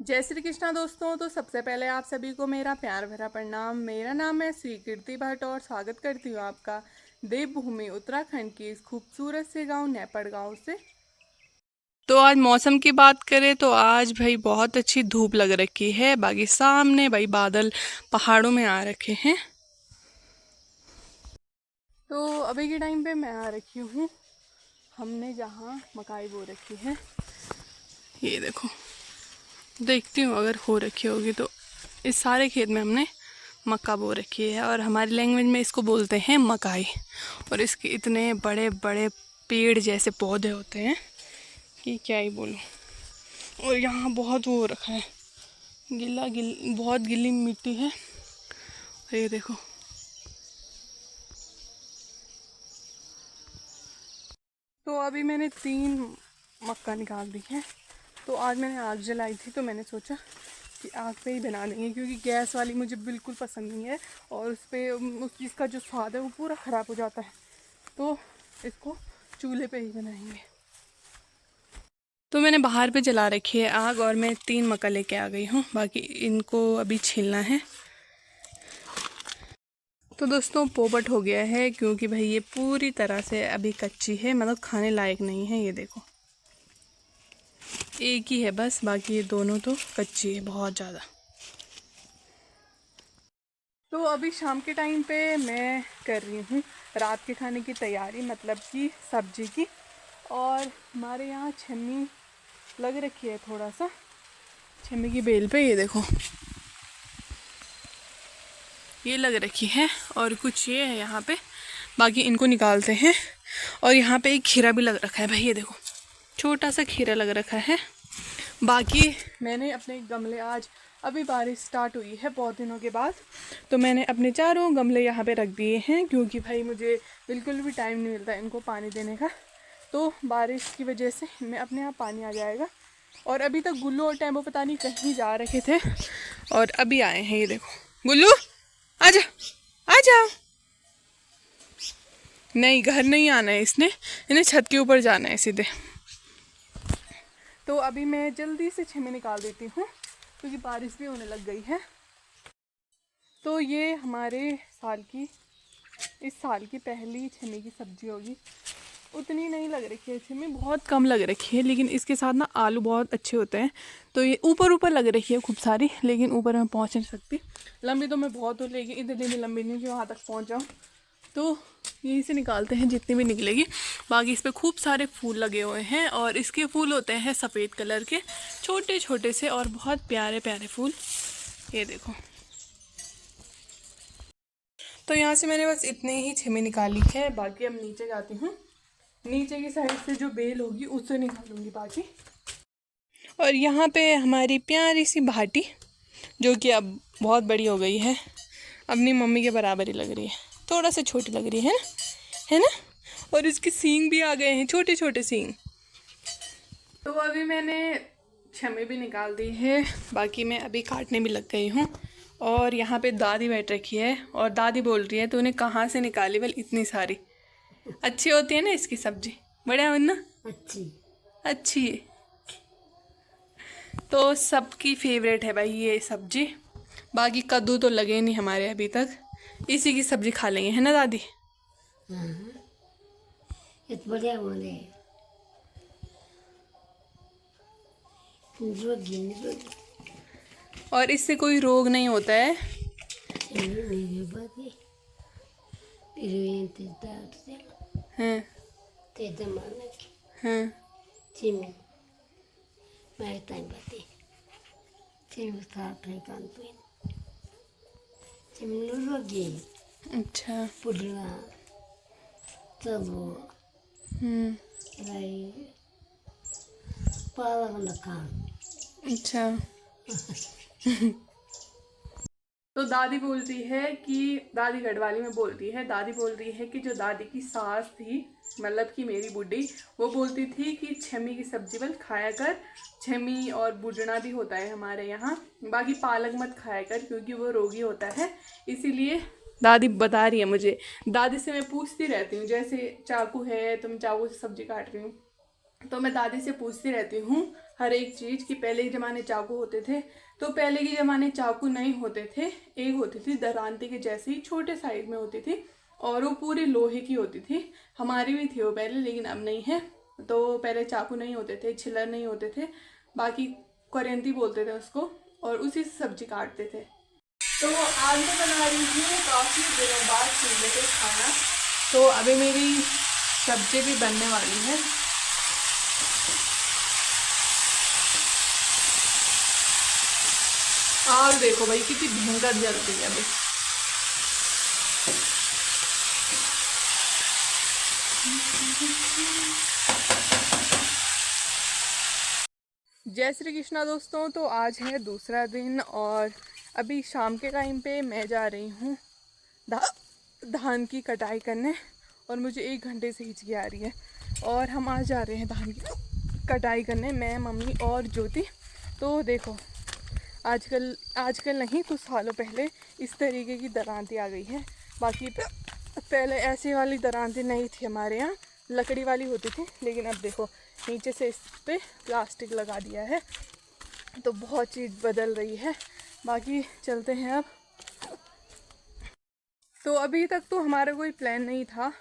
जय श्री कृष्णा दोस्तों। तो सबसे पहले आप सभी को मेरा प्यार भरा प्रणाम। मेरा नाम है स्वीकृति भट्ट और स्वागत करती हूँ आपका देवभूमि उत्तराखंड के इस खूबसूरत से गांव नेपाड़ गांव से। तो आज मौसम की बात करें तो आज भाई बहुत अच्छी धूप लग रखी है। बाकी सामने भाई बादल पहाड़ों में आ रखे हैं। तो अभी के टाइम पे मैं आ रखी हूँ, हमने जहाँ मकाई बो रखी है, ये देखो। देखती हूँ अगर हो रखी होगी तो। इस सारे खेत में हमने मक्का बो रखी है और हमारी लैंग्वेज में इसको बोलते हैं मकाई। और इसके इतने बड़े बड़े पेड़ जैसे पौधे होते हैं कि क्या ही बोलूँ। और यहाँ बहुत वो रखा है, बहुत गीली मिट्टी है। और ये देखो, तो अभी मैंने 3 मक्का निकाल दी है। तो आज मैंने आग जलाई थी तो मैंने सोचा कि आग पे ही बना देंगे, क्योंकि गैस वाली मुझे बिल्कुल पसंद नहीं है और उस पर इसका जो स्वाद है वो पूरा ख़राब हो जाता है। तो इसको चूल्हे पे ही बनाएंगे। तो मैंने बाहर पे जला रखी है आग और मैं 3 मक्का लेके आ गई हूँ। बाकी इनको अभी छीलना है। तो दोस्तों पोपट हो गया है, क्योंकि भाई ये पूरी तरह से अभी कच्ची है, मतलब खाने लायक नहीं है। ये देखो, एक ही है बस, बाकी ये दोनों तो कच्ची है बहुत ज़्यादा। तो अभी शाम के टाइम पे मैं कर रही हूँ रात के खाने की तैयारी, मतलब कि सब्जी की। और हमारे यहाँ छम्मी लग रखी है, थोड़ा सा छम्मी की बेल पे ये देखो, ये लग रखी है। और कुछ ये है यहाँ पे, बाकी इनको निकालते हैं। और यहाँ पे एक खीरा भी लग रखा है भाई, ये देखो छोटा सा खीरा लग रखा है। बाकी मैंने अपने गमले, आज अभी बारिश स्टार्ट हुई है बहुत दिनों के बाद, तो मैंने अपने चारों गमले यहाँ पे रख दिए हैं, क्योंकि भाई मुझे बिल्कुल भी टाइम नहीं मिलता इनको पानी देने का। तो बारिश की वजह से इनमें अपने आप पानी आ जाएगा। और अभी तक गुल्लू और टैम्बो पता नहीं कहीं जा रखे थे और अभी आए हैं। ये देखो गुल्लू, आजा आ जाओ। नहीं, घर नहीं आना है इसने, इन्हें छत के ऊपर जाना है सीधे। तो अभी मैं जल्दी से छेमी निकाल देती हूँ, क्योंकि बारिश भी होने लग गई है। तो ये हमारे इस साल की पहली छेमी की सब्जी होगी। उतनी नहीं लग रखी है छेमी, बहुत कम लग रखी है, लेकिन इसके साथ ना आलू बहुत अच्छे होते हैं। तो ये ऊपर ऊपर लग रखी है खूब सारी, लेकिन ऊपर मैं पहुँच नहीं सकती। लंबी तो मैं बहुत हूँ, लेकिन इतनी भी लंबी नहीं कि वहाँ तक पहुँच जाऊँ। तो यहीं से निकालते हैं जितनी भी निकलेगी। बाकी इस पर खूब सारे फूल लगे हुए हैं और इसके फूल होते हैं सफ़ेद कलर के, छोटे छोटे से और बहुत प्यारे प्यारे फूल। ये देखो। तो यहाँ से मैंने बस इतने ही छेमी निकाली है। बाकी अब नीचे जाती हूँ, नीचे की साइड से जो बेल होगी उससे निकालूंगी बाकी। और यहाँ पे हमारी प्यारी सी भाटी, जो कि अब बहुत बड़ी हो गई है, अपनी मम्मी के बराबर ही लग रही है, थोड़ा सा छोटी लग रही है ना, है ना। और इसके सींग भी आ गए हैं, छोटे छोटे सींग। तो अभी मैंने छमी भी निकाल दी है, बाकी मैं अभी काटने भी लग गई हूँ। और यहाँ पे दादी बैठ रखी है और दादी बोल रही है तो उन्हें कहाँ से निकाली बल इतनी सारी। अच्छी होती है ना इसकी सब्जी, बढ़िया वरना अच्छी अच्छी है। तो सबकी फेवरेट है भाई ये सब्जी। बाकी कद्दू तो लगे नहीं हमारे अभी तक, इसी की सब्जी खा लेंगे, है ना दादी। हाँ ये तो बढ़िया बोले रोगी और इससे कोई रोग नहीं होता है। नहीं बाकी इरवें ते हाँ ते जमाने की हाँ। चिमी मैं टाइम बाती चिमी साथ है कान पे चिमी रोगी अच्छा। पुडला चलो राई पाला वाला काम अच्छा। तो दादी बोलती है कि, दादी गढ़वाली में बोलती है, दादी बोल रही है कि जो दादी की सास थी, मतलब कि मेरी बुढ़ी, वो बोलती थी कि छमी की सब्जी बल खाया कर, छमी और बुढ़ना भी होता है हमारे यहाँ, बाकी पालक मत खाया कर क्योंकि वो रोगी होता है। इसीलिए दादी बता रही है मुझे। दादी से मैं पूछती रहती हूँ, जैसे चाकू है, तुम चाकू से सब्जी काट रही हूँ तो मैं दादी से पूछती रहती हूँ हर एक चीज़ कि पहले के ज़माने चाकू होते थे, तो पहले के ज़माने चाकू नहीं होते थे, एक होती थी दरांती के जैसी छोटे साइज में होती थी और वो पूरी लोहे की होती थी। हमारी भी थी वो पहले, लेकिन अब नहीं है। तो पहले चाकू नहीं होते थे, छिलर नहीं होते थे, बाकी करेंती बोलते थे उसको, और उसी से सब्जी काटते थे। तो आज मैं बना रही हूँ काफ़ी दिनों बाद चूल्हे पे खाना। तो अभी मेरी सब्जी भी बनने वाली है। आग देखो भाई कितनी भयंकर जल रही है अभी। जय श्री कृष्णा दोस्तों। तो आज है दूसरा दिन और अभी शाम के टाइम पे मैं जा रही हूँ धान की कटाई करने, और मुझे 1 घंटे से हिचकी आ रही है। और हम आज जा रहे हैं धान की कटाई करने, मैं, मम्मी और ज्योति। तो देखो आजकल नहीं, कुछ सालों पहले इस तरीके की दरांती आ गई है। बाकी पहले ऐसी वाली दरांती नहीं थी हमारे यहाँ, लकड़ी वाली होती थी। लेकिन अब देखो नीचे से इस पे प्लास्टिक लगा दिया है, तो बहुत चीज़ बदल रही है। बाकी चलते हैं अब। तो अभी तक तो हमारा कोई प्लान नहीं था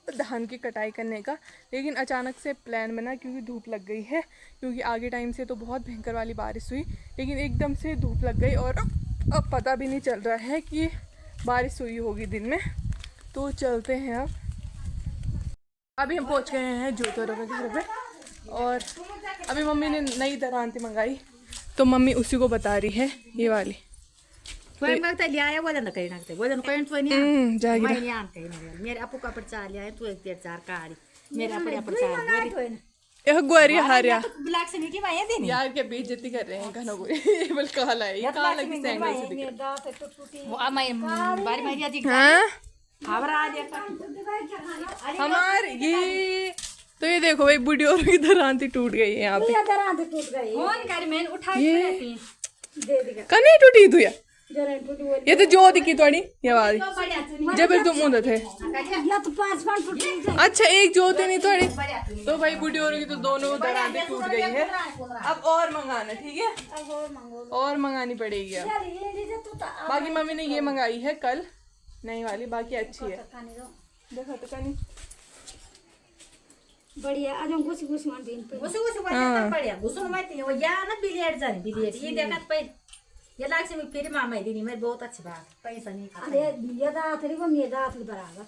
धान की कटाई करने का, लेकिन अचानक से प्लान बना क्योंकि धूप लग गई है। क्योंकि आगे टाइम से तो बहुत भयंकर वाली बारिश हुई, लेकिन एकदम से धूप लग गई और अब पता भी नहीं चल रहा है कि बारिश हुई होगी दिन में। तो चलते हैं अब। अभी हम पहुंच गए हैं जोतोरों के घर पे, और अभी मम्मी ने नई दरांती मंगाई, तो मम्मी उसी को बता रही है, ये वाली। गुआरी हारिया यार के बेइज्जती कर रहे हैं घनों को। ये बल काला है, ये काला की सैंडल से दिख रहा है। हमार ये तो ये देखो भाई बुढ़ी और की दरांती टूट गई है यहाँ पे। कने टूटी तू या ये तो जो दिखी थोड़ी ये वाली जब तुम उधर थे। अच्छा एक जोती नहीं थोड़ी, तो भाई बुढ़ी और की तो दोनों दरांती टूट गई है। अब और मंगाना, ठीक है, और मंगानी पड़ेगी अब। बाकी मम्मी ने ये मंगाई है कल नई वाली, बाकी अच्छी है। देखो तो कनी बढ़िया। आज हम घुस मान दिन पे घुस बढ़िया बढ़िया घुसून माहिती वो या ना बिलियर्ड जानी बिलियर्ड ये देखत पे ये लाग से मैं फिर मामा दीनी मैं बहुत अच्छी बात पैसा नहीं खाता। अरे ये दांत री वो मेरा दांत बराबर।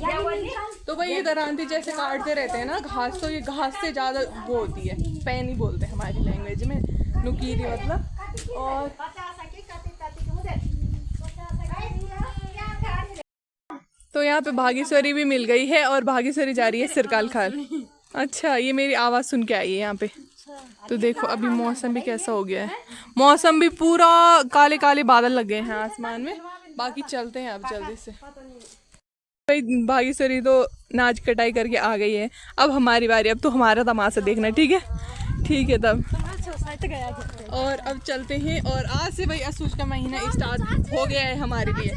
या वाली तो भाई ये दरांती जैसे काटते रहते हैं ना घास, तो ये घास से ज्यादा वो होती है, पैनी बोलते हैं हमारी लैंग्वेज में, नुकीली मतलब। और तो यहाँ पे भागेश्वरी भी मिल गई है, और भागेश्वरी जा रही है सिरकाल खाल। अच्छा ये मेरी आवाज़ सुन के आई है यहाँ पे। तो देखो अभी मौसम भी कैसा हो गया है, मौसम भी पूरा काले काले बादल लग गए हैं आसमान में। बाकी चलते हैं अब जल्दी से। भाई भागेश्वरी तो नाच कटाई करके आ गई है, अब हमारी बारी। अब तो हमारा तमाशा देखना, ठीक है, ठीक है तब। और अब चलते हैं, और आज से भाई असूज का महीना स्टार्ट हो गया है हमारे लिए।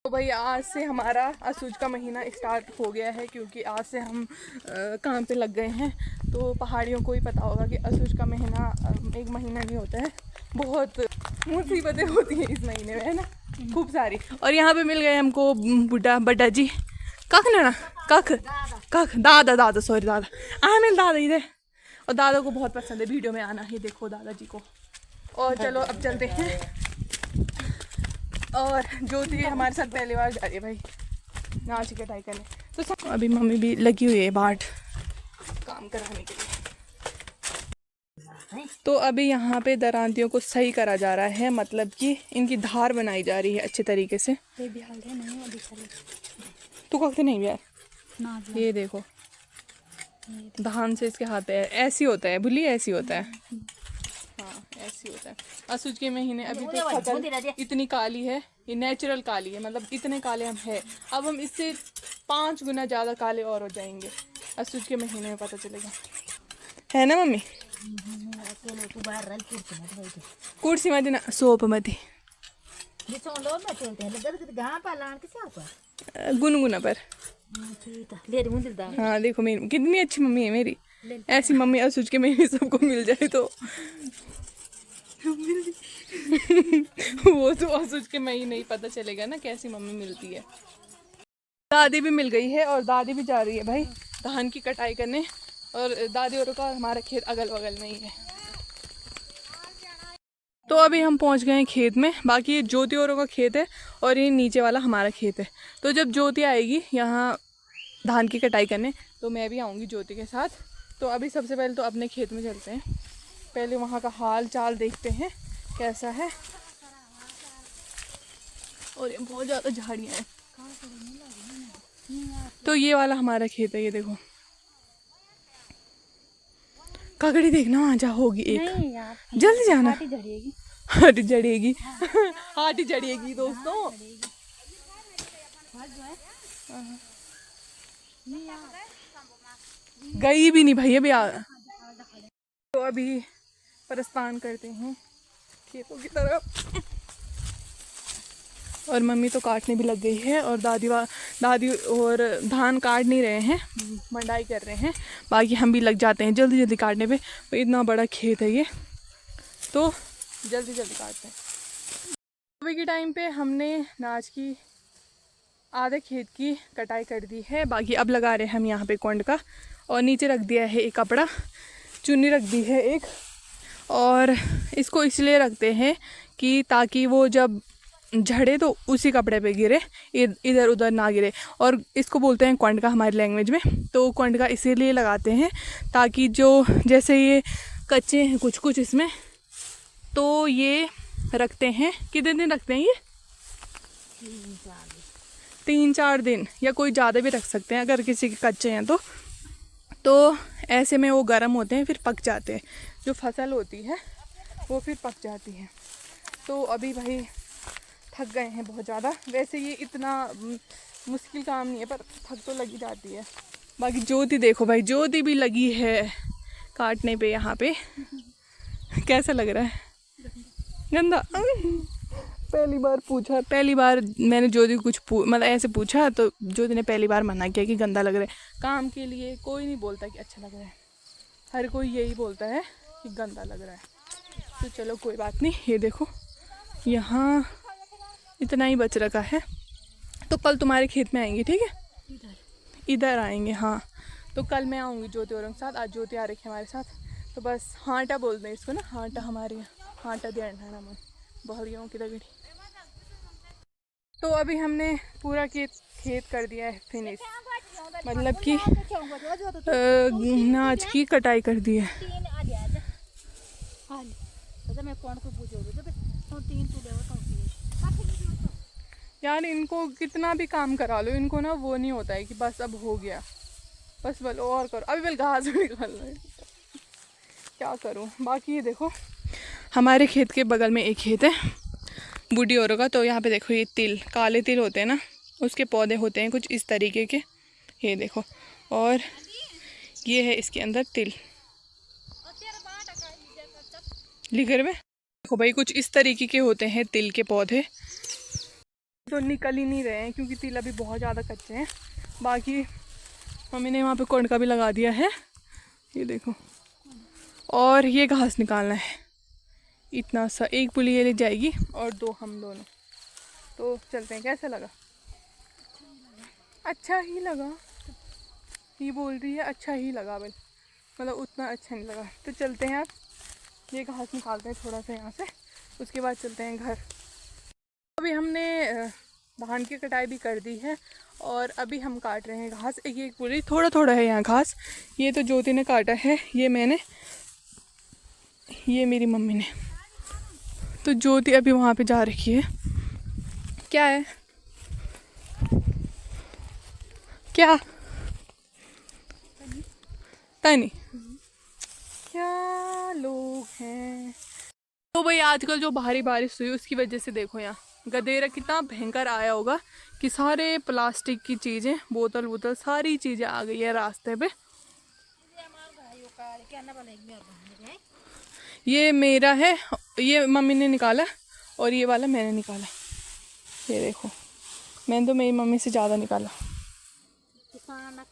तो भाई आज से हमारा असूज का महीना स्टार्ट हो गया है, क्योंकि आज से हम काम पे लग गए हैं। तो पहाड़ियों को ही पता होगा कि असूज का महीना 1 महीना नहीं होता है, बहुत मुसीबतें होती हैं इस महीने में, है ना, खूब सारी। और यहाँ पे मिल गए हमको बड्डा जी, कख ना कख दादा सॉरी दादा मिल दादा इधर। और दादा को बहुत पसंद है वीडियो में आना, ही देखो दादाजी को। और चलो अब चलते हैं, और ज्योति हमारे साथ पहली बार जा रही है भाई नाच की कटाई करने। तो अभी मम्मी भी लगी हुई है बाट काम कराने के लिए। तो अभी यहाँ पे दरांतियों को सही करा जा रहा है, मतलब कि इनकी धार बनाई जा रही है अच्छे तरीके से। तू कखते नहीं यार, ये देखो धान से इसके हाथ है, ऐसी होता है बुली, ऐसी होता है, हाँ ऐसी होता है। असूज के महीने अभी तो फसल इतनी काली है, ये नेचुरल काली है, मतलब इतने काले हम है। अब हम इससे 5 गुना ज़्यादा काले और हो जाएंगे असूज के महीने में, पता चलेगा, है ना मम्मी। कुर्सी मत ना, सोप मत गुनगुना पर ले मुंह दिलदार। हाँ देखो मेरी कितनी अच्छी मम्मी है मेरी। ऐसी मम्मी असुच के मेरी सबको मिल जाए तो वो तो असुच के मैं ही नहीं पता चलेगा ना कैसी मम्मी मिलती है। दादी भी मिल गई है और दादी भी जा रही है भाई धान की कटाई करने। और दादी औरों का हमारा खेत अगल बगल में ही है। तो अभी हम पहुंच गए हैं खेत में। बाकी ये ज्योति औरों का खेत है और ये नीचे वाला हमारा खेत है। तो जब ज्योति आएगी यहाँ धान की कटाई करने तो मैं भी आऊँगी ज्योति के साथ। तो अभी सबसे पहले तो अपने खेत में चलते हैं, पहले वहाँ का हाल चाल देखते हैं कैसा है। और ये बहुत ज़्यादा झाड़ियाँ हैं। तो ये वाला हमारा खेत है, ये देखो काकड़ी देखना वहाँ जा होगी एक। जल्दी जाना। हाटी जड़ेगी हाटी जड़ेगी दोस्तों। गई भी नहीं भाई अभी तो अभी प्रस्थान करते हैं खेतों की तरफ। और मम्मी तो काटने भी लग गई है और दादी और धान काट नहीं रहे हैं, मंडाई कर रहे हैं। बाकी हम भी लग जाते हैं जल्दी जल्दी काटने पे। तो इतना बड़ा खेत है ये तो जल्दी जल्दी काटते हैं। सुबह के टाइम पे हमने नाच की आधे खेत की कटाई कर दी है। बाकी अब लगा रहे हैं हम यहाँ पे कोंड का। और नीचे रख दिया है एक कपड़ा, चुन्नी रख दी है एक। और इसको इसलिए रखते हैं कि ताकि वो जब झड़े तो उसी कपड़े पे गिरे, इधर उधर ना गिरे। और इसको बोलते हैं कोंड का हमारी लैंग्वेज में। तो कोंड का इसीलिए लगाते हैं ताकि जो जैसे ये कच्चे हैं कुछ कुछ इसमें, तो ये रखते हैं। कितने दिन रखते हैं ये? 3-4 दिन या कोई ज़्यादा भी रख सकते हैं अगर किसी के कच्चे हैं तो ऐसे में वो गर्म होते हैं फिर पक जाते हैं। जो फसल होती है वो फिर पक जाती है। तो अभी भाई थक गए हैं बहुत ज़्यादा। वैसे ये इतना मुश्किल काम नहीं है पर थक तो लगी जाती है। बाकी ज्योति देखो भाई, ज्योति भी लगी है काटने पे यहाँ पे। कैसा लग रहा है? गंदा। पहली बार मैंने ज्योति कुछ मतलब ऐसे पूछा तो ज्योति ने पहली बार मना किया कि गंदा लग रहा है। काम के लिए कोई नहीं बोलता कि अच्छा लग रहा है, हर कोई यही बोलता है कि गंदा लग रहा है। तो चलो कोई बात नहीं। ये देखो यहाँ इतना ही बच रखा है। तो कल तुम्हारे खेत में आएंगे, ठीक है? इधर आएंगे हाँ। तो कल मैं आऊँगी ज्योति और साथ। आज ज्योति आ रखी है हमारे साथ। तो बस हांटा बोलते हैं इसको ना, हांटा हमारे यहाँ हांटा दिया मन बहरियों की दगड़ी। तो अभी हमने पूरा खेत कर दिया है फिनिश, मतलब कि नाच की कटाई कर दी है। यार इनको कितना भी काम करा लो, इनको ना वो नहीं होता है कि बस अब हो गया, बस बोलो और करो। अभी बल घास निकाल रहे, क्या करूं। बाकी ये देखो हमारे खेत के बगल में एक खेत है बूढ़ी औरों का। तो यहाँ पे देखो ये तिल, काले तिल होते हैं ना, उसके पौधे होते हैं कुछ इस तरीके के, ये देखो। और ये है इसके अंदर तिल लिखर में देखो भाई, कुछ इस तरीके के होते हैं तिल के पौधे। तो निकल ही नहीं रहे हैं क्योंकि तिल अभी बहुत ज़्यादा कच्चे हैं। बाकी मम्मी ने वहाँ पे कोंड का भी लगा दिया है, ये देखो। और ये घास निकालना है इतना सा, एक पुली ये ले जाएगी और 2 हम दोनों। तो चलते हैं। कैसा लगा? अच्छा ही लगा, ये बोल रही है अच्छा ही लगा, बल मतलब उतना अच्छा नहीं लगा। तो चलते हैं। आप ये घास निकालते हैं थोड़ा सा यहाँ से, उसके बाद चलते हैं घर। अभी हमने धान की कटाई भी कर दी है और अभी हम काट रहे हैं घास। एक पूरी थोड़ा थोड़ा है यहाँ घास। ये तो ज्योति ने काटा है, ये मैंने, ये मेरी मम्मी ने। तो ज्योति अभी वहाँ पे जा रखी है। क्या है? क्या तनी? क्या लोग हैं। तो भाई आजकल जो भारी बारिश हुई उसकी वजह से देखो यहाँ गधेरा कितना भयंकर आया होगा कि सारे प्लास्टिक की चीज़ें, बोतल सारी चीज़ें आ गई है रास्ते पे। ये मेरा है, ये मम्मी ने निकाला और ये वाला मैंने निकाला। ये देखो, मैंने तो मेरी मम्मी से ज़्यादा निकाला।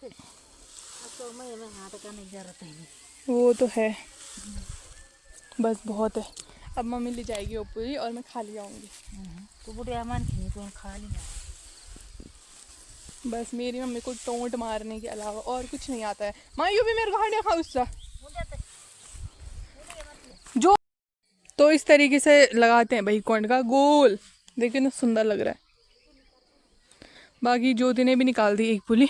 अब तो मैं हाथ करने की जरूरत है नहीं। वो तो है, बस बहुत है। अब मम्मी ले जाएगी वो पूरी और मैं खा ले जाऊँगी। तो बुढ़िया मान खी तो खा लिया। बस मेरी मम्मी को टोंट मारने के अलावा और कुछ नहीं आता है। माँ यू भी मेरे को हांडिया खा उसका जो। तो इस तरीके से लगाते हैं भाई कौन का गोल, देखिए ना सुंदर लग रहा है। बाकी ज्योति ने भी निकाल दी एक पुली,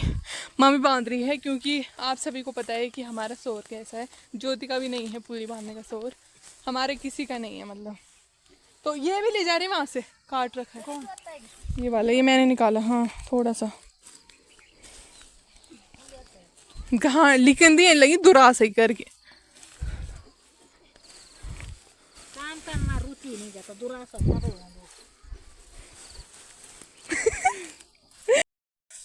मम्मी बांध रही है क्योंकि आप सभी को पता है कि हमारा शोर कैसा है। ज्योति का भी नहीं है पुली बांधने का शोर, हमारे किसी का नहीं है मतलब। तो ये भी ले जा रहे वहाँ से काट रखा है ये वाला, ये मैंने निकाला। हाँ थोड़ा सा कहाँ लिखन दी लगी दुरा सही करके। काम करना रुचि नहीं जाता दुरासा।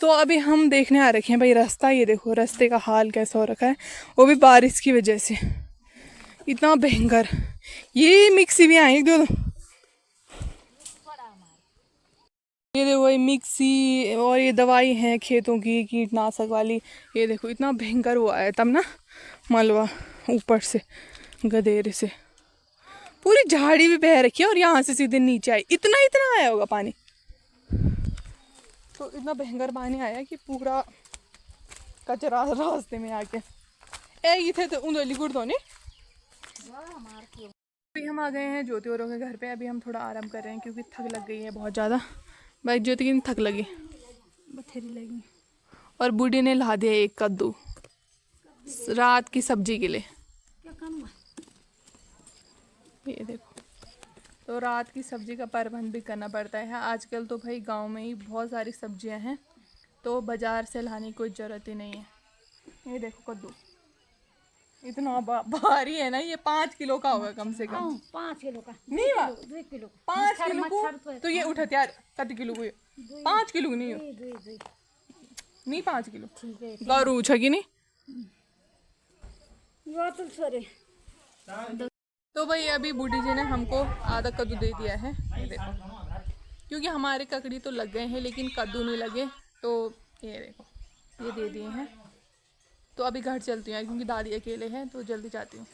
तो अभी हम देखने आ रखे हैं भाई रास्ता। ये देखो रास्ते का हाल कैसा हो रखा है, वो भी बारिश की वजह से इतना भयंकर। ये मिक्सी भी आई दो, ये देखो ये मिक्सी और ये दवाई है खेतों की कीटनाशक वाली। ये देखो इतना भयंकर हुआ है तब ना मलबा ऊपर से गधेरे से पूरी झाड़ी भी बह रखी है और यहाँ से सीधे नीचे आई। इतना आया होगा पानी, तो इतना भयंकर पानी आया कि पूरा कचरा रास्ते में आके ए थे तो उंदली गुड़ तो नहीं। अभी हम आ गए हैं ज्योति औरों के घर पे। अभी हम थोड़ा आराम कर रहे हैं क्योंकि थक लग गई है बहुत ज़्यादा। भाई ज्योति की थक लगी, बथेरी लगी। और बूढ़ी ने ला दिया एक कद्दू रात की सब्जी के लिए। ये देखो, तो रात की सब्जी का प्रबंध भी करना पड़ता है आजकल। तो भाई गांव में ही बहुत सारी सब्जियां हैं तो बाजार से लाने की कोई ज़रूरत ही नहीं है। ये देखो कद्दू इतना भारी है ना, ये 5 किलो का होगा कम से कम। 5 किलो का नहीं हुआ 2 किलो 5 किलो को तो ये उठत यार कत किलो को 5 किलो नहीं हो, नहीं 5 किलो ठीक है। गौरू छगी नहीं। यो तो सरे तो भाई अभी बूढ़ी जी ने हमको आधा कद्दू दे दिया है। ये देखो क्योंकि हमारे ककड़ी तो लग गए हैं लेकिन कद्दू नहीं लगे, तो ये देखो ये दे दिए हैं। तो अभी घर चलती हूँ क्योंकि दादी अकेले हैं तो जल्दी जाती हूँ।